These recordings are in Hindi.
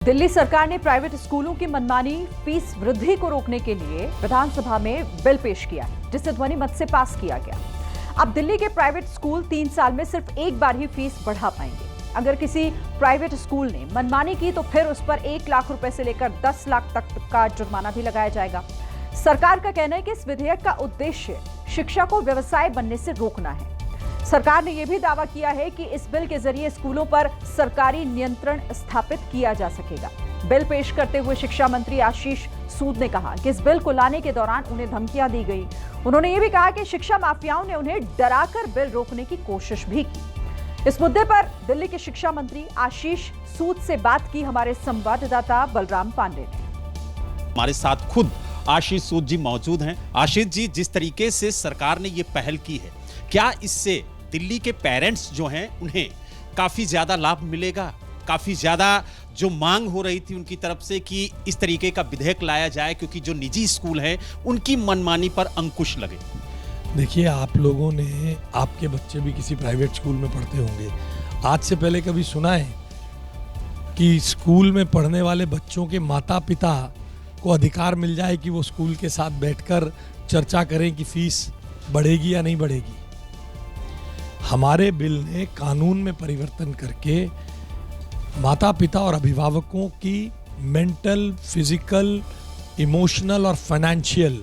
दिल्ली सरकार ने प्राइवेट स्कूलों की मनमानी फीस वृद्धि को रोकने के लिए विधानसभा में बिल पेश किया है, जिसे ध्वनि मत से पास किया गया। अब दिल्ली के प्राइवेट स्कूल 3 साल में सिर्फ एक बार ही फीस बढ़ा पाएंगे। अगर किसी प्राइवेट स्कूल ने मनमानी की तो फिर उस पर 1 लाख रुपए से लेकर 10 लाख तक का जुर्माना भी लगाया जाएगा। सरकार का कहना है कि इस विधेयक का उद्देश्य शिक्षा को व्यवसाय बनने से रोकना है। सरकार ने यह भी दावा किया है कि इस बिल के जरिए स्कूलों पर सरकारी नियंत्रण स्थापित किया जा सकेगा। बिल पेश करते हुए शिक्षा मंत्री आशीष सूद ने कहा कि इस बिल को लाने के दौरान उन्हें धमकियां दी गई। उन्होंने यह भी कहा कि शिक्षा माफियाओं ने उन्हें डराकर बिल रोकने की कोशिश भी की। इस मुद्दे पर दिल्ली के शिक्षा मंत्री आशीष सूद से बात की हमारे संवाददाता बलराम पांडे ने। हमारे साथ खुद आशीष सूद जी मौजूद हैं। आशीष जी, जिस तरीके से सरकार ने ये पहल की है, क्या इससे दिल्ली के पेरेंट्स जो हैं उन्हें काफी ज्यादा लाभ मिलेगा? काफी ज्यादा जो मांग हो रही थी उनकी तरफ से कि इस तरीके का विधेयक लाया जाए क्योंकि जो निजी स्कूल हैं उनकी मनमानी पर अंकुश लगे। देखिए, आप लोगों ने, आपके बच्चे भी किसी प्राइवेट स्कूल में पढ़ते होंगे। आज से पहले कभी सुना है कि स्कूल में पढ़ने वाले बच्चों के माता पिता को अधिकार मिल जाए कि वो स्कूल के साथ बैठकर चर्चा करें कि फीस बढ़ेगी या नहीं बढ़ेगी? हमारे बिल ने कानून में परिवर्तन करके माता पिता और अभिभावकों की मेंटल, फिजिकल, इमोशनल और फाइनेंशियल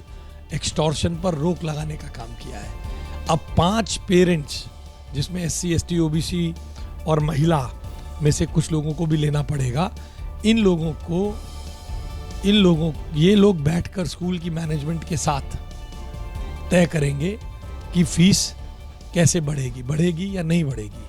एक्सटॉर्शन पर रोक लगाने का काम किया है। अब 5 पेरेंट्स, जिसमें SC, ST, OBC और महिला में से कुछ लोगों को भी लेना पड़ेगा, ये लोग बैठकर स्कूल की मैनेजमेंट के साथ तय करेंगे कि फीस कैसे बढ़ेगी या नहीं बढ़ेगी,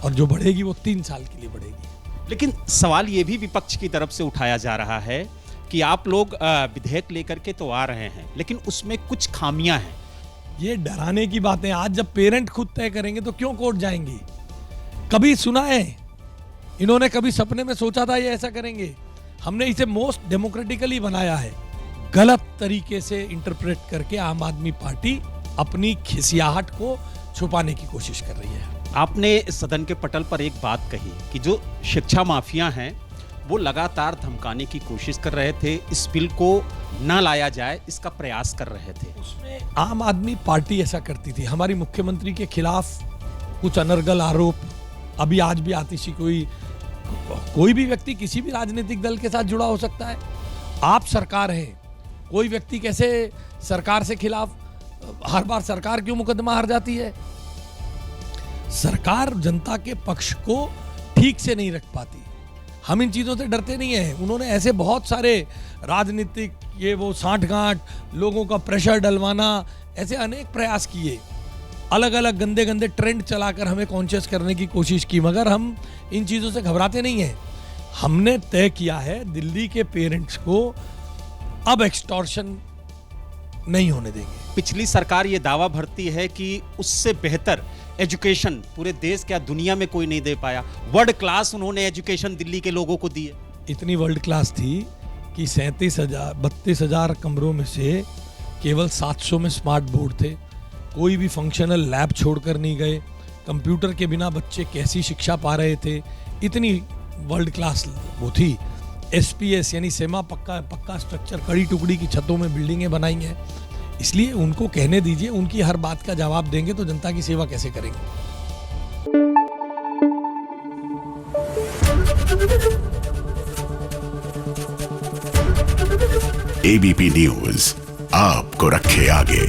और जो बढ़ेगी वो 3 साल के लिए बढ़ेगी। लेकिन सवाल ये भी विपक्ष की तरफ से उठाया जा रहा है कि आप लोग विधेयक लेकर के तो आ रहे हैं, लेकिन उसमें कुछ खामियां हैं। ये डराने की बातें आज जब पेरेंट खुद तय करेंगे तो क्यों कोर्ट जाएंगे? कभी सुना है इन्होंने? कभी सपने में सोचा था ये ऐसा करेंगे? हमने इसे मोस्ट डेमोक्रेटिकली बनाया है। गलत तरीके से इंटरप्रेट करके आम आदमी पार्टी अपनी खिसियाहट को छुपाने की कोशिश कर रही है। आपने सदन के पटल पर एक बात कही कि जो शिक्षा माफिया हैं वो लगातार धमकाने की कोशिश कर रहे थे, इस बिल को ना लाया जाए इसका प्रयास कर रहे थे। उसमें आम आदमी पार्टी ऐसा करती थी। हमारी मुख्यमंत्री के खिलाफ कुछ अनर्गल आरोप, अभी आज भी आतिशी, कोई भी व्यक्ति किसी भी राजनीतिक दल के साथ जुड़ा हो सकता है। आप सरकार हैं, कोई व्यक्ति कैसे सरकार से खिलाफ? हर बार सरकार क्यों मुकदमा हार जाती है? सरकार जनता के पक्ष को ठीक से नहीं रख पाती। हम इन चीजों से डरते नहीं हैं। उन्होंने ऐसे बहुत सारे राजनीतिक सांठगांठ, लोगों का प्रेशर डलवाना, ऐसे अनेक प्रयास किए, अलग अलग गंदे गंदे ट्रेंड चलाकर हमें कॉन्शियस करने की कोशिश की, मगर हम इन चीजों से घबराते नहीं हैं। हमने तय किया है दिल्ली के पेरेंट्स को अब एक्सटॉर्शन नहीं होने देंगे। पिछली सरकार ये दावा भरती है कि उससे बेहतर एजुकेशन पूरे देश क्या दुनिया में कोई नहीं दे पाया। वर्ल्ड क्लास उन्होंने एजुकेशन दिल्ली के लोगों को दी है। इतनी वर्ल्ड क्लास थी कि 32,000 कमरों में से केवल 700 में स्मार्ट बोर्ड थे। कोई भी फंक्शनल लैब छोड़कर नहीं गए। कंप्यूटर के बिना बच्चे कैसी शिक्षा पा रहे थे, इतनी वर्ल्ड क्लास वो थी। SPS यानी सेमा पक्का स्ट्रक्चर, कड़ी टुकड़ी की छतों में बिल्डिंगें बनाई हैं। इसलिए उनको कहने दीजिए, उनकी हर बात का जवाब देंगे तो जनता की सेवा कैसे करेंगे? ABP न्यूज़ आपको रखे आगे।